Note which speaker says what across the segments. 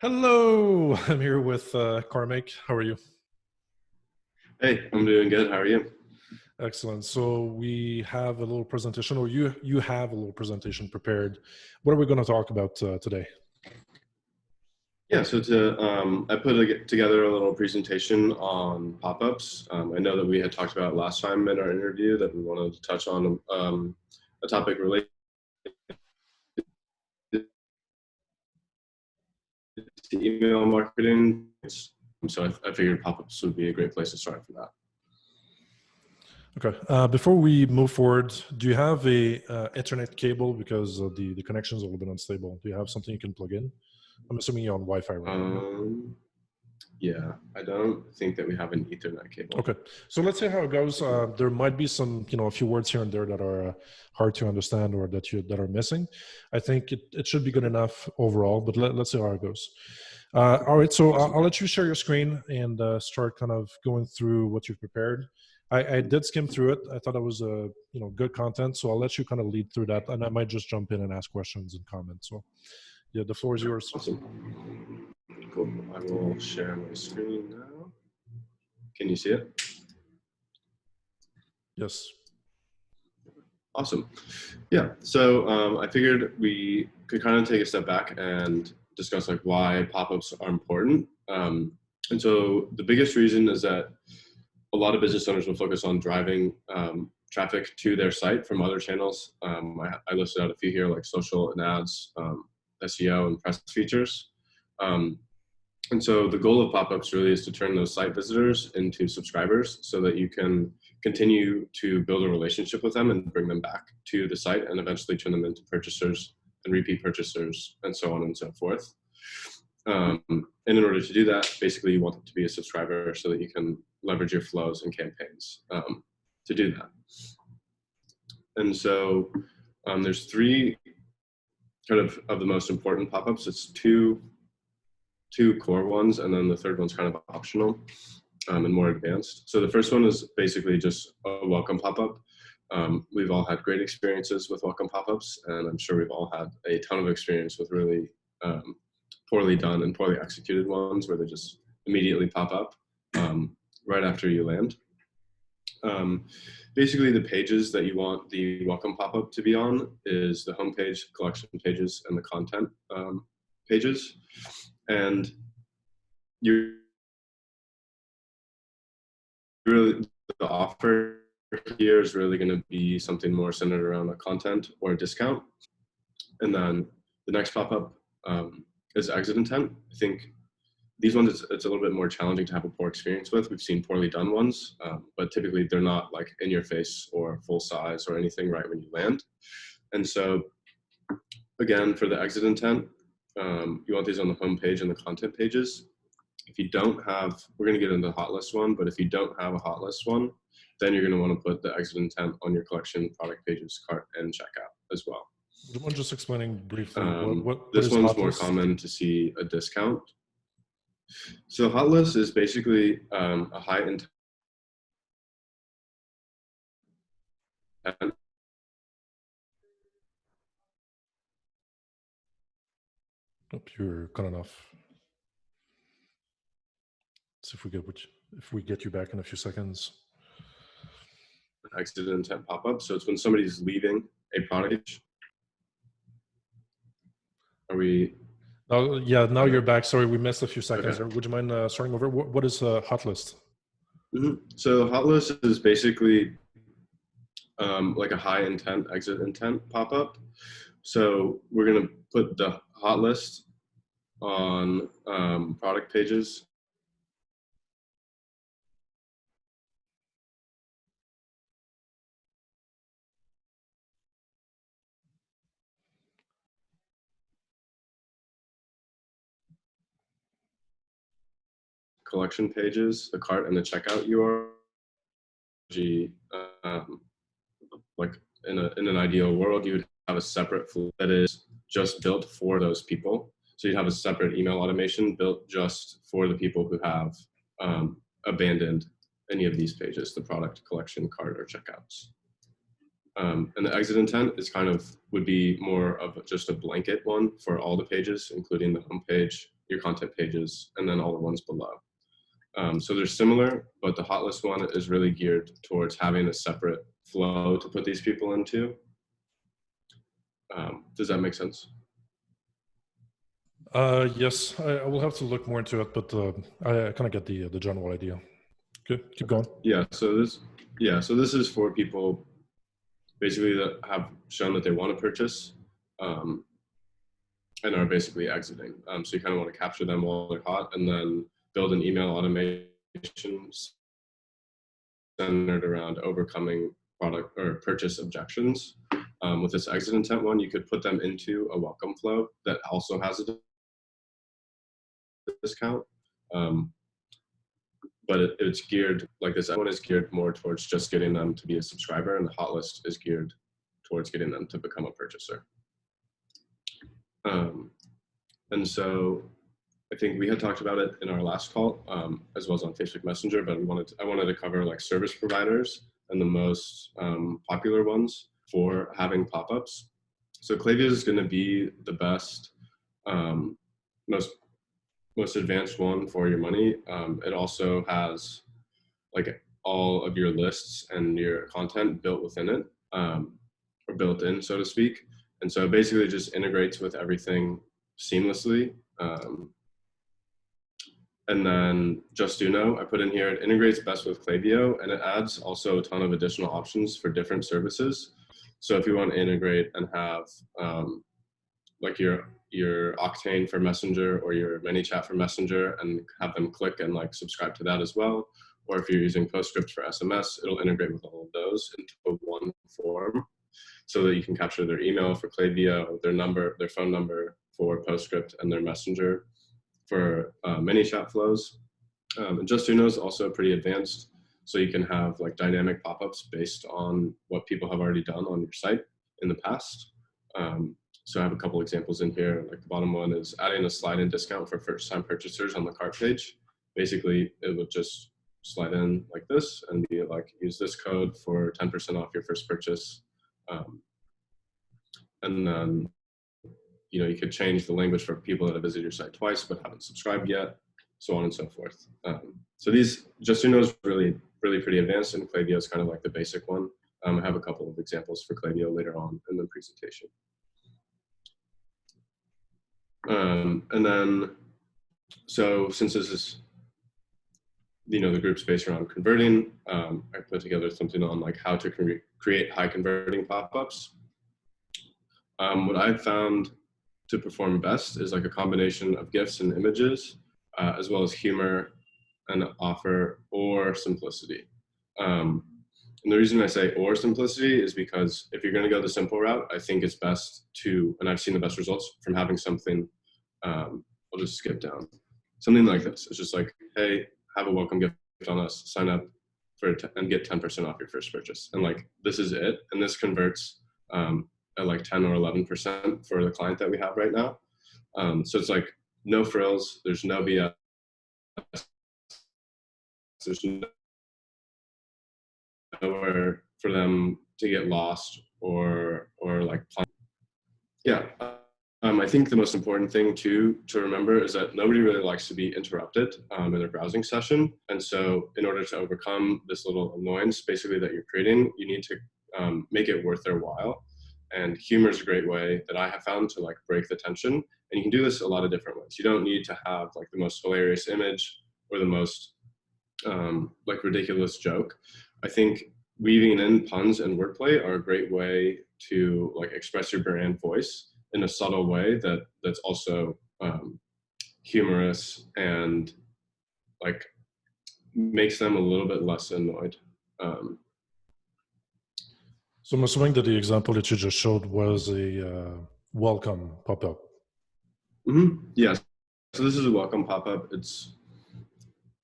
Speaker 1: Hello, I'm here with CHORMAIC. How are you?
Speaker 2: Hey, I'm doing good. How are you?
Speaker 1: Excellent. So we have a little presentation, or you have a little presentation prepared. What are we going to talk about today?
Speaker 2: Yeah, I put together a little presentation on pop-ups. I know that we had talked about last time in our interview that we wanted to touch on a topic related to email marketing. So I figured pop-ups would be a great place to start for that.
Speaker 1: Okay. Before we move forward, do you have a Ethernet cable because the connection is a little bit unstable? Do you have something you can plug in? I'm assuming you're on Wi-Fi right now.
Speaker 2: Yeah, I don't think that we have an Ethernet cable.
Speaker 1: Okay, so let's see how it goes. There might be some, a few words here and there that are hard to understand or that are missing. I think it should be good enough overall, but let's see how it goes. All right, so
Speaker 2: Awesome.
Speaker 1: I'll let you share your screen and start kind of going through what you've prepared. I did skim through it. I thought it was good content, so I'll let you kind of lead through that, and I might just jump in and ask questions and comments. So, yeah, the floor is yours.
Speaker 2: Awesome. Cool. I will share my screen now. Can you see it?
Speaker 1: Yes.
Speaker 2: Awesome. Yeah. So I figured we could kind of take a step back and discuss like why pop-ups are important. And so the biggest reason is that a lot of business owners will focus on driving traffic to their site from other channels. I listed out a few here like social and ads, SEO and press features. And so the goal of pop-ups really is to turn those site visitors into subscribers so that you can continue to build a relationship with them and bring them back to the site and eventually turn them into purchasers and repeat purchasers and so on and so forth. And in order to do that, basically you want them to be a subscriber so that you can leverage your flows and campaigns to do that. And so there's three kind of the most important pop-ups. It's two core ones, and then the third one's kind of optional and more advanced. So the first one is basically just a welcome pop-up. We've all had great experiences with welcome pop-ups, and I'm sure we've all had a ton of experience with really poorly done and poorly executed ones where they just immediately pop up right after you land. Basically, the pages that you want the welcome pop-up to be on is the homepage, collection pages, and the content pages. And the offer here is really going to be something more centered around a content or a discount. And then the next pop-up is exit intent. I think these ones, it's a little bit more challenging to have a poor experience with. We've seen poorly done ones, but typically they're not like in your face or full size or anything right when you land. And so again, for the exit intent, you want these on the home page and the content pages. If you don't have, we're going to get into the Hotlist one, but if you don't have a Hotlist one, then you're going to want to put the exit intent on your collection, product pages, cart, and checkout as well.
Speaker 1: Do you mind just explaining briefly what
Speaker 2: this
Speaker 1: is
Speaker 2: one's
Speaker 1: Hotlist?
Speaker 2: more common to see a discount. So Hotlist is basically a high intent.
Speaker 1: Oh, you're cutting off. Let's see if we get you back in a few seconds.
Speaker 2: Exit intent pop-up. So it's when somebody's leaving a product. Are we?
Speaker 1: Oh, yeah, now you're back. Sorry, we missed a few seconds there.
Speaker 2: Okay.
Speaker 1: Would you mind starting over? What is Hotlist?
Speaker 2: So Hotlist is basically like a high intent exit intent pop-up. So we're going to put the Hotlist on product pages. Collection pages, the cart and the checkout URL. Like in an ideal world, you would have a separate flow that is just built for those people. So you'd have a separate email automation built just for the people who have abandoned any of these pages, the product, collection, cart, or checkouts. And the exit intent is would be more of just a blanket one for all the pages, including the home page, your content pages, and then all the ones below. So they're similar, but the Hotlist one is really geared towards having a separate flow to put these people into. Does that make sense?
Speaker 1: Yes, I will have to look more into it, but I kind of get the general idea. Good, keep going.
Speaker 2: Yeah. So this is for people basically that have shown that they want to purchase and are basically exiting. So you kind of want to capture them while they're hot, and then build an email automation centered around overcoming product or purchase objections. With this exit intent one, you could put them into a welcome flow that also has a discount. But it's geared, like this one is geared more towards just getting them to be a subscriber, and the Hotlist is geared towards getting them to become a purchaser. And so I think we had talked about it in our last call, as well as on Facebook Messenger, but I wanted to cover like service providers and the most popular ones for having pop-ups. So Klaviyo is going to be the best, most advanced one for your money. It also has like all of your lists and your content built within it, or built in, so to speak. And so it basically just integrates with everything seamlessly. And then Justuno, I put in here, it integrates best with Klaviyo, and it adds also a ton of additional options for different services. So if you want to integrate and have like your Octane for Messenger or your ManyChat for Messenger, and have them click and like subscribe to that as well. Or if you're using PostScript for SMS, it'll integrate with all of those into one form, so that you can capture their email for Klaviyo, their number, their phone number for PostScript, and their Messenger for ManyChat flows. And Justuno is also pretty advanced, so you can have like dynamic pop-ups based on what people have already done on your site in the past. So I have a couple examples in here. Like the bottom one is adding a slide-in discount for first-time purchasers on the cart page. Basically, it would just slide in like this and be like, use this code for 10% off your first purchase. And then, you know, you could change the language for people that have visited your site twice but haven't subscribed yet, so on and so forth. So these Justuno is really pretty advanced, and Klaviyo is kind of like the basic one. I have a couple of examples for Klaviyo later on in the presentation. And then, so since this is, you know, the group's based around converting, I put together something on like how to create high converting pop-ups. What I've found to perform best is like a combination of GIFs and images, as well as humor and offer or simplicity. And the reason I say or simplicity is because if you're going to go the simple route, I think it's best to, and I've seen the best results from having something, I'll just skip down. Something like this. It's just like, hey, have a welcome gift on us, sign up for and get 10% off your first purchase. And like, this is it. And this converts at like 10 or 11% for the client that we have right now. So it's like no frills, there's no BS, there's nowhere for them to get lost or like, yeah. I think the most important thing to remember is that nobody really likes to be interrupted in their browsing session. And so in order to overcome this little annoyance basically that you're creating, you need to make it worth their while. And humor is a great way that I have found to like break the tension. And you can do this a lot of different ways. You don't need to have like the most hilarious image or the most like ridiculous joke. I think weaving in puns and wordplay are a great way to like express your brand voice in a subtle way that's also humorous and like makes them a little bit less annoyed.
Speaker 1: So I'm assuming that the example that you just showed was a welcome pop-up.
Speaker 2: Mm-hmm. Yeah. So this is a welcome pop-up. This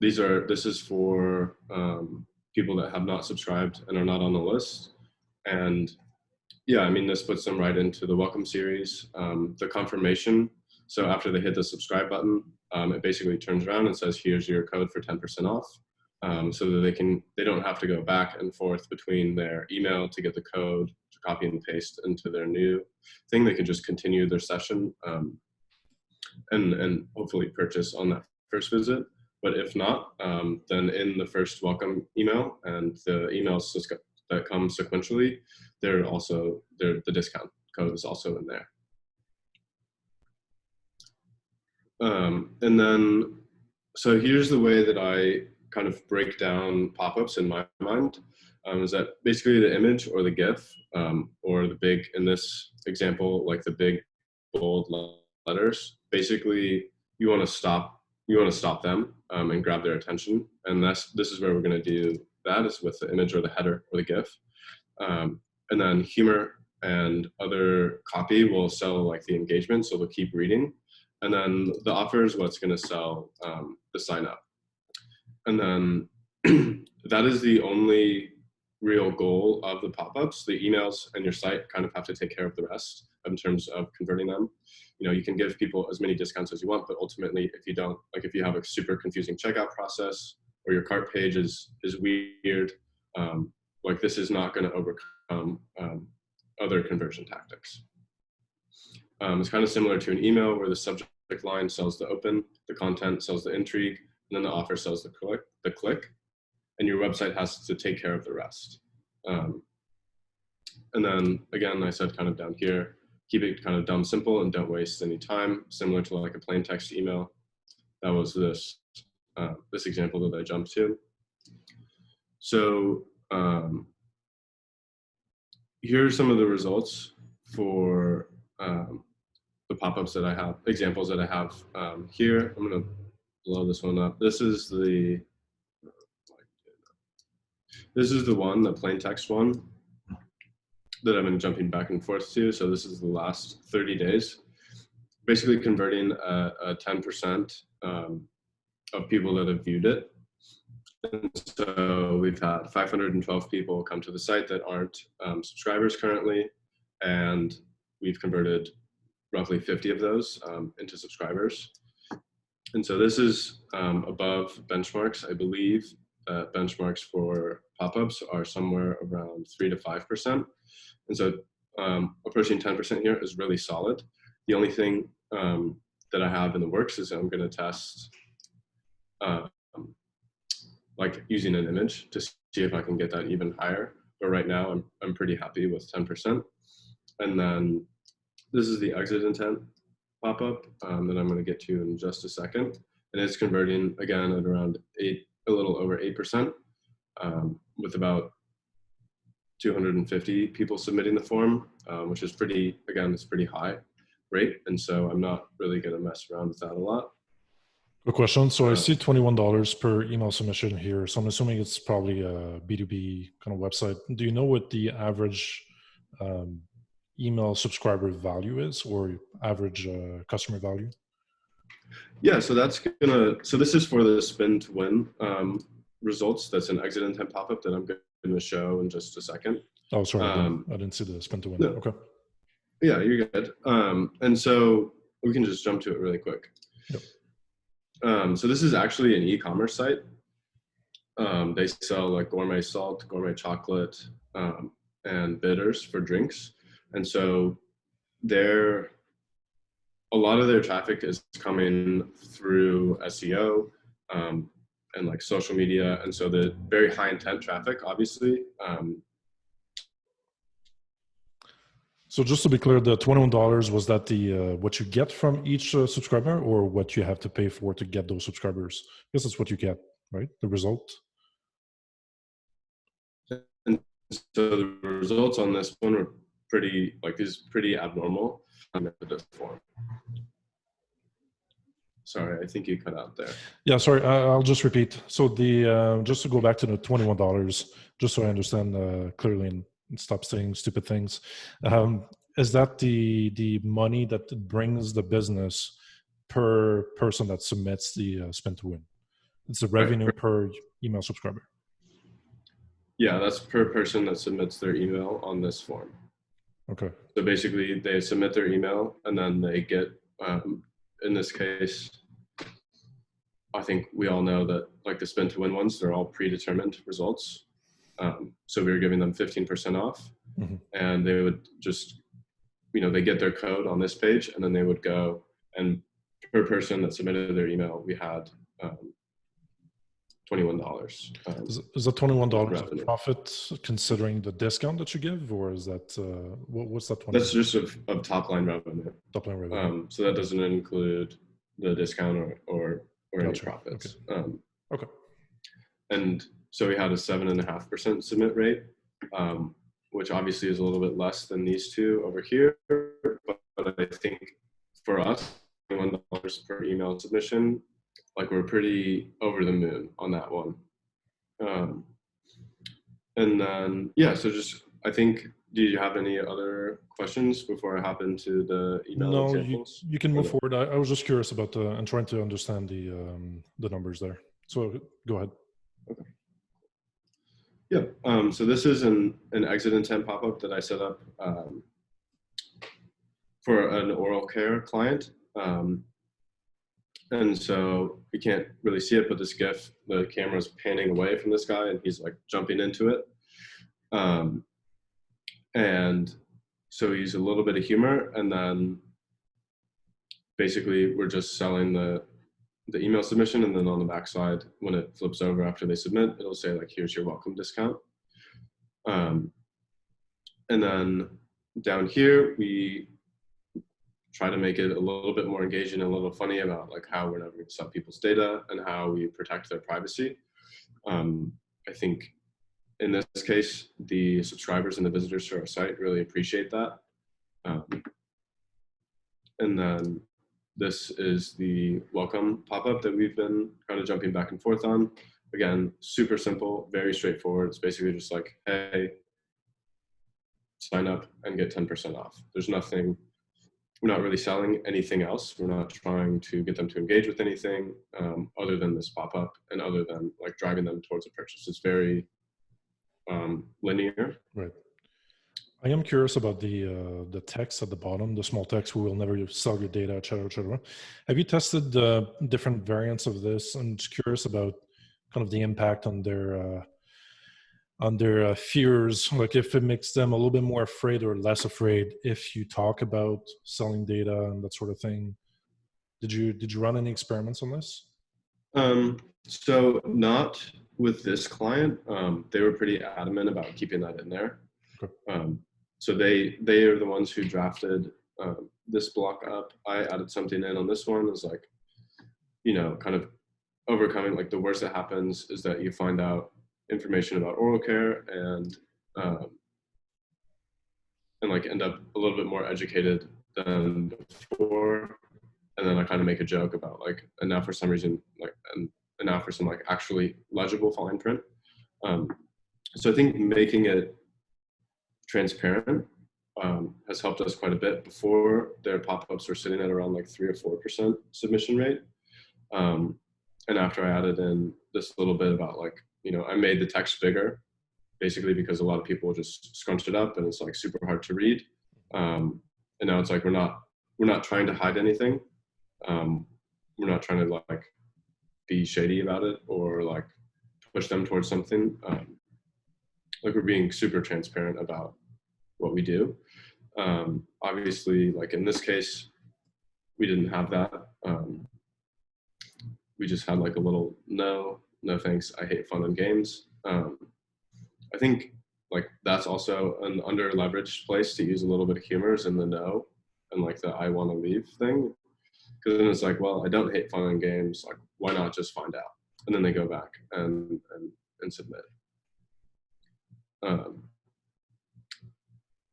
Speaker 2: is for people that have not subscribed and are not on the list. And yeah, I mean, this puts them right into the welcome series. The confirmation, so after they hit the subscribe button, it basically turns around and says, here's your code for 10% off. So that they don't have to go back and forth between their email to get the code, to copy and paste into their new thing. They can just continue their session. and hopefully purchase on that first visit. But if not, then in the first welcome email and the emails that come sequentially, the discount code is also in there. And then, so here's the way that I kind of break down pop-ups in my mind, is that basically the image or the GIF, or the big, in this example, like the big bold letters, basically you want to stop them and grab their attention. And this is where we're going to do that, is with the image or the header or the GIF. And then humor and other copy will sell like the engagement, so they'll keep reading. And then the offer is what's going to sell the sign up. And then that is the only real goal of the pop-ups. The emails and your site kind of have to take care of the rest in terms of converting them. You know, you can give people as many discounts as you want, but ultimately, if you don't, like if you have a super confusing checkout process or your cart page is weird, like this is not going to overcome other conversion tactics. It's kind of similar to an email where the subject line sells the open, the content sells the intrigue, and then the offer sells the click, and your website has to take care of the rest. And then again, I said kind of down here, keep it kind of dumb simple and don't waste any time, similar to like a plain text email. That was this example that I jumped to. So here are some of the results for the pop-ups that I have, examples that I have here. I'm going to blow this one up. This is the one, the plain text one, that I've been jumping back and forth to. So this is the last 30 days, basically converting a 10% of people that have viewed it. And so we've had 512 people come to the site that aren't subscribers currently, and we've converted roughly 50 of those into subscribers. And so this is above benchmarks. I believe benchmarks for pop-ups are somewhere around 3 to 5%. And so approaching 10% here is really solid. The only thing that I have in the works is I'm going to test like using an image to see if I can get that even higher. But right now I'm pretty happy with 10%. And then this is the exit intent pop-up that I'm going to get to in just a second. And it's converting again at around a little over 8%, with about 250 people submitting the form, which is pretty, again, it's pretty high rate. And so I'm not really going to mess around with that a lot.
Speaker 1: Good question. So I see $21 per email submission here. So I'm assuming it's probably a B2B kind of website. Do you know what the average email subscriber value is, or average customer value?
Speaker 2: Yeah, so so this is for the spin to win results. That's an exit intent pop-up that I'm going to show in just a second.
Speaker 1: Oh, sorry, I didn't see the spin to win.
Speaker 2: No.
Speaker 1: Okay.
Speaker 2: Yeah, you're good. And so we can just jump to it really quick.
Speaker 1: Yep.
Speaker 2: So this is actually an e-commerce site. They sell like gourmet salt, gourmet chocolate, and bitters for drinks. And so a lot of their traffic is coming through SEO and like social media. And so the very high intent traffic, obviously.
Speaker 1: So just to be clear, the $21, was that the what you get from each subscriber, or what you have to pay for to get those subscribers? I guess that's what you get, right? The result?
Speaker 2: And so the results on this one are pretty abnormal. Sorry, I think you cut out there.
Speaker 1: Yeah, sorry, I'll just repeat. So the just to go back to the $21, just so I understand clearly and stop saying stupid things, is that the money that brings the business per person that submits the spin to win? It's the revenue per email subscriber.
Speaker 2: Yeah, that's per person that submits their email on this form.
Speaker 1: Okay.
Speaker 2: So basically, they submit their email, and then they get, in this case, I think we all know that like the spin to win ones, they're all predetermined results. So we were giving them 15% off, and they would just, they get their code on this page, and then they would go and per person that submitted their email, we had $21.
Speaker 1: Is that $21 of
Speaker 2: revenue.
Speaker 1: profit considering the discount that you give, or is that what's that?
Speaker 2: That's just of top line revenue.
Speaker 1: Top line revenue.
Speaker 2: So that doesn't include the discount or any profits.
Speaker 1: Okay. Okay.
Speaker 2: And so we had a 7.5% submit rate, which obviously is a little bit less than these two over here. But I think for us, $21 per email submission, like we're pretty over the moon on that one. And then, yeah, so just, I think, do you have any other questions before I hop into the email examples?
Speaker 1: You can move forward. I was just curious about and trying to understand the numbers there. So go ahead.
Speaker 2: Okay. Yeah. So this is an exit intent pop-up that I set up for an oral care client. And so you can't really see it, but this GIF, the camera's panning away from this guy and he's like jumping into it. And so he's a little bit of humor, and then basically we're just selling the email submission, and then on the backside, when it flips over after they submit, it'll say like, here's your welcome discount. And then down here, we try to make it a little bit more engaging and a little funny about like how we're never going to sell people's data and how we protect their privacy. I think in this case, the subscribers and the visitors to our site really appreciate that. And then this is the welcome pop-up that we've been kind of jumping back and forth on. Again, super simple, very straightforward. It's basically just like, hey, sign up and get 10% off. There's nothing, we're not really selling anything else. We're not trying to get them to engage with anything other than this pop-up and other than like driving them towards a purchase. It's very linear.
Speaker 1: Right. I am curious about the text at the bottom, the small text, "We will never sell your data," et cetera, et cetera. Have you tested different variants of this? I'm just curious about kind of the impact on their fears, like if it makes them a little bit more afraid or less afraid if you talk about selling data and that sort of thing. Did you run any experiments on this?
Speaker 2: So not with this client. They were pretty adamant about keeping that in there. Okay. So they are the ones who drafted this block up. I added something in on this one. Is like, you know, kind of overcoming like the worst that happens is that you find out information about oral care and like end up a little bit more educated than before. And then I kind of make a joke about like, and now for some reason, like, and now for some like actually legible fine print. So I think making it transparent has helped us quite a bit. Before, their pop-ups were sitting at around like 3 or 4% submission rate. And after I added in this little bit about like, you know, I made the text bigger, basically because a lot of people just scrunched it up and it's like super hard to read. And now it's like, we're not trying to hide anything. We're not trying to like be shady about it or like push them towards something. Like we're being super transparent about what we do. Obviously, like in this case, we didn't have that. We just had like a little, no thanks, I hate fun and games. I think like that's also an under leveraged place to use a little bit of humor is in the no and like the I want to leave thing. Because then it's like, well, I don't hate fun and games. Like, why not just find out? And then they go back and submit.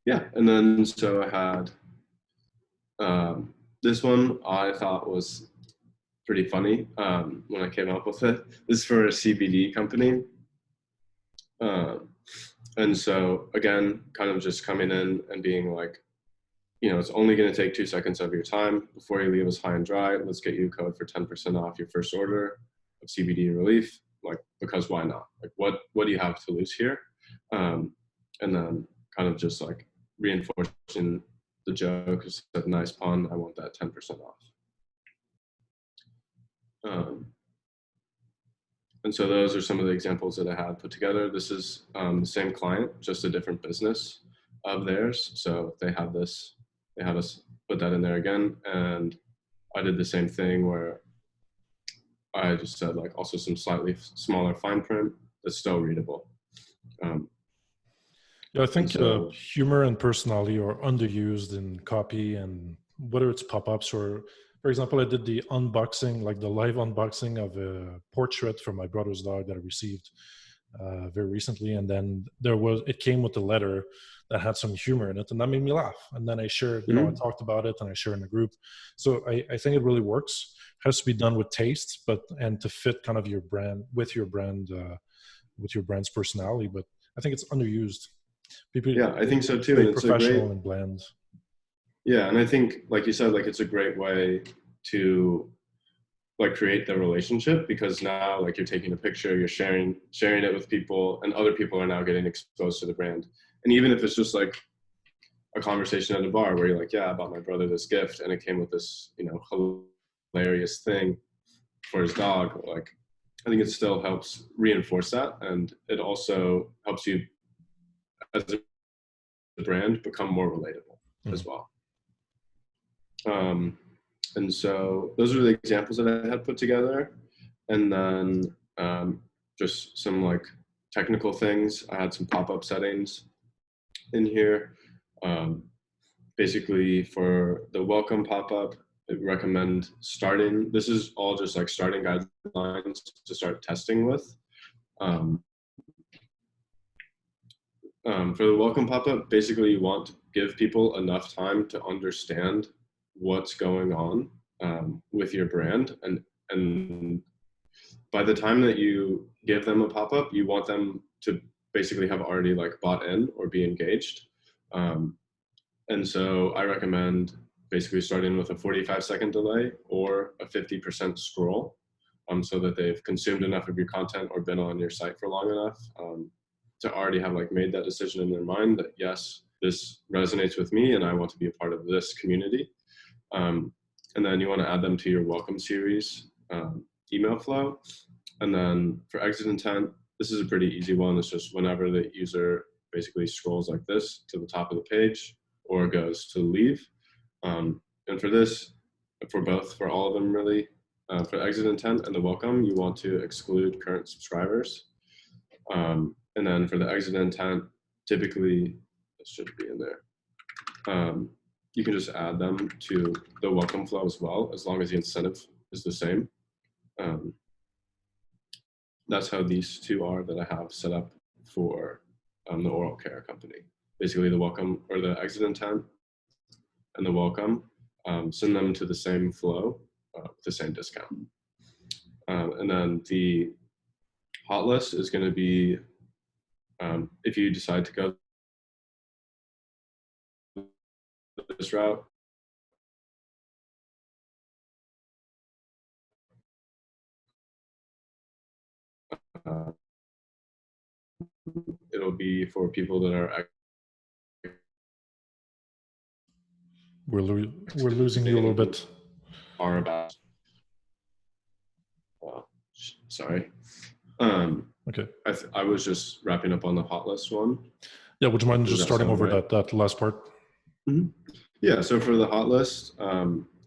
Speaker 2: Yeah, and then so I had this one I thought was pretty funny when I came up with it. This is for a CBD company. And so again, kind of just coming in and being like, you know, it's only going to take 2 seconds of your time before you leave us high and dry. Let's get you a code for 10% off your first order of CBD relief. Like, because why not? Like, what do you have to lose here? And then kind of just like reinforcing the joke, just a nice pun. I want that 10% off. And so those are some of the examples that I had put together. This is the same client, just a different business of theirs. So they had this, they had us put that in there again. And I did the same thing where I just said like also some slightly smaller fine print that's still readable.
Speaker 1: Yeah, I think
Speaker 2: so,
Speaker 1: humor and personality are underused in copy, and whether it's pop-ups or, for example, I did the unboxing, like the live unboxing of a portrait from my brother's dog that I received very recently, and then it came with a letter that had some humor in it, and that made me laugh. And then I shared, I talked about it and I shared in the group. So I think it really works. It has to be done with taste, and to fit kind of your brand with your brand's personality. But I think it's underused. People,
Speaker 2: yeah, I think so
Speaker 1: it's
Speaker 2: too.
Speaker 1: very
Speaker 2: And it's a
Speaker 1: professional
Speaker 2: great,
Speaker 1: and bland.
Speaker 2: yeah. And I think, like you said, like it's a great way to like create the relationship, because now like you're taking a picture, you're sharing it with people, and other people are now getting exposed to the brand. And even if it's just like a conversation at a bar where you're like, yeah, I bought my brother this gift and it came with this, hilarious thing for his dog, like I think it still helps reinforce that, and it also helps you as a brand become more relatable as well. And so those are the examples that I had put together. And then just some like technical things. I had some pop-up settings in here. Basically for the welcome pop-up, I recommend starting, this is all just like starting guidelines to start testing with. For the welcome pop-up, basically you want to give people enough time to understand what's going on with your brand, and by the time that you give them a pop-up, you want them to basically have already like bought in or be engaged. And so I recommend basically starting with a 45-second delay or a 50% scroll, so that they've consumed enough of your content or been on your site for long enough to already have like made that decision in their mind that yes, this resonates with me and I want to be a part of this community. And then you want to add them to your welcome series email flow. And then for exit intent, this is a pretty easy one. It's just whenever the user basically scrolls like this to the top of the page or goes to leave. And for this, for all of them really, for exit intent and the welcome, you want to exclude current subscribers. And then for the exit intent, typically, this should be in there. You can just add them to the welcome flow as well, as long as the incentive is the same. That's how these two are that I have set up for the oral care company. Basically the welcome or the exit intent and the welcome, send them to the same flow, the same discount. And then the hot list is going to be, if you decide to go this route, it'll be for people that
Speaker 1: We're losing you a little bit.
Speaker 2: Are about. Sorry.
Speaker 1: Okay.
Speaker 2: I was just wrapping up on the hot list one.
Speaker 1: Yeah, would you mind just starting over right? that last part?
Speaker 2: Mm-hmm. Yeah, so for the hot list,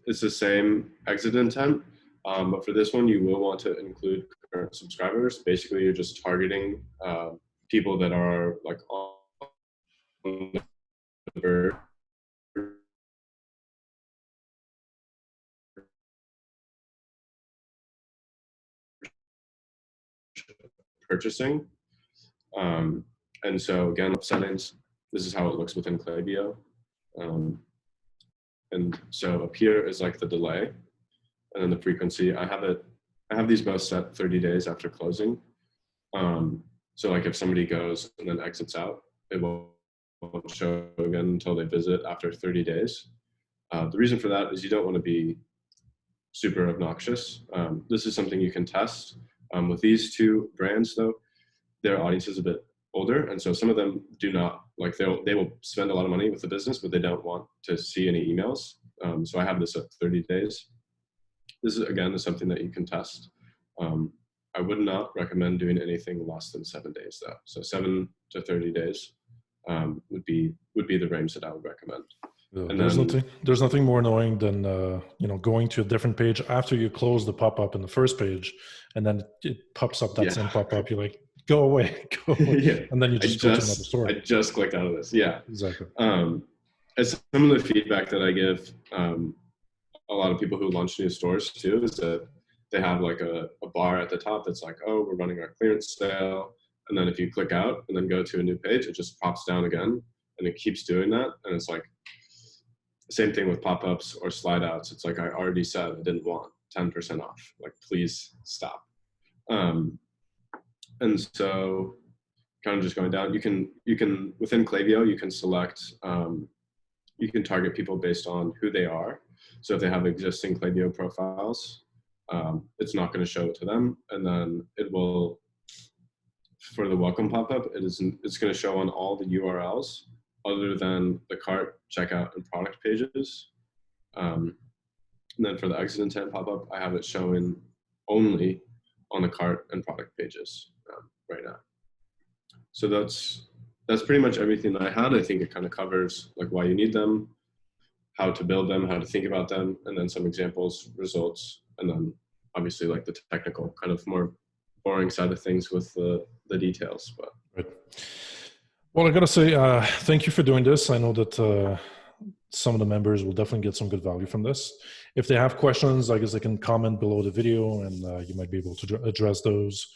Speaker 2: it's the same exit intent, but for this one, you will want to include current subscribers. Basically, you're just targeting people that are like on the verge purchasing. And so again, settings, this is how it looks within Klaviyo. And so up here is like the delay, and then the frequency. I have these both set 30 days after closing. So like if somebody goes and then exits out, it won't show again until they visit after 30 days. The reason for that is you don't want to be super obnoxious. This is something you can test. With these two brands though, their audience is a bit older, and so some of them do not, like they will spend a lot of money with the business, but they don't want to see any emails. So I have this at 30 days. This is, again, is something that you can test. I would not recommend doing anything less than 7 days though. So 7 to 30 days would be the range that I would recommend. And then
Speaker 1: there's nothing more annoying than going to a different page after you close the pop-up in the first page, and then it pops up that same pop-up. You're like, go away, go away.
Speaker 2: Yeah.
Speaker 1: And then you just go to another store.
Speaker 2: I just clicked out of this. Yeah,
Speaker 1: exactly.
Speaker 2: As some of the feedback that I give a lot of people who launch new stores too is that they have like a bar at the top that's like, oh, we're running our clearance sale. And then if you click out and then go to a new page, it just pops down again, and it keeps doing that. And it's like, same thing with pop-ups or slide outs. It's like, I already said I didn't want 10% off. Like, please stop. And so kind of just going down, you can within Klaviyo, you can select, you can target people based on who they are. So if they have existing Klaviyo profiles, it's not going to show it to them. And then it will, for the welcome pop-up, it's going to show on all the URLs other than the cart, checkout, and product pages. And then for the exit intent pop-up, I have it showing only on the cart and product pages right now. So that's pretty much everything that I had. I think it kind of covers like why you need them, how to build them, how to think about them, and then some examples, results, and then obviously like the technical kind of more boring side of things with the details. But
Speaker 1: right. Well, I gotta say, thank you for doing this. I know that some of the members will definitely get some good value from this. If they have questions, I guess they can comment below the video, and you might be able to address those.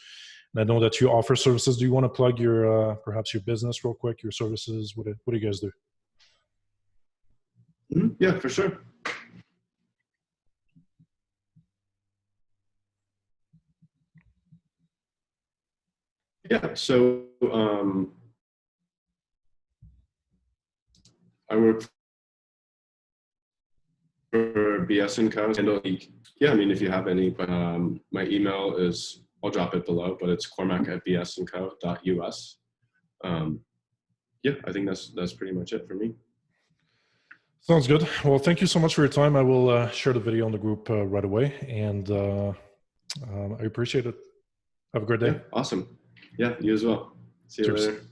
Speaker 1: And I know that you offer services. Do you want to plug your perhaps your business real quick, your services? What do you guys do?
Speaker 2: Yeah, for sure. Yeah, so I work for BS & Co. Yeah, I mean, if you have any, but my email is, I'll drop it below, but it's cormac@bsandco.us. Yeah, I think that's pretty much it for me.
Speaker 1: Sounds good. Well, thank you so much for your time. I will share the video on the group right away, and I appreciate it. Have a great day.
Speaker 2: Yeah, awesome. Yeah, you as well. See you later.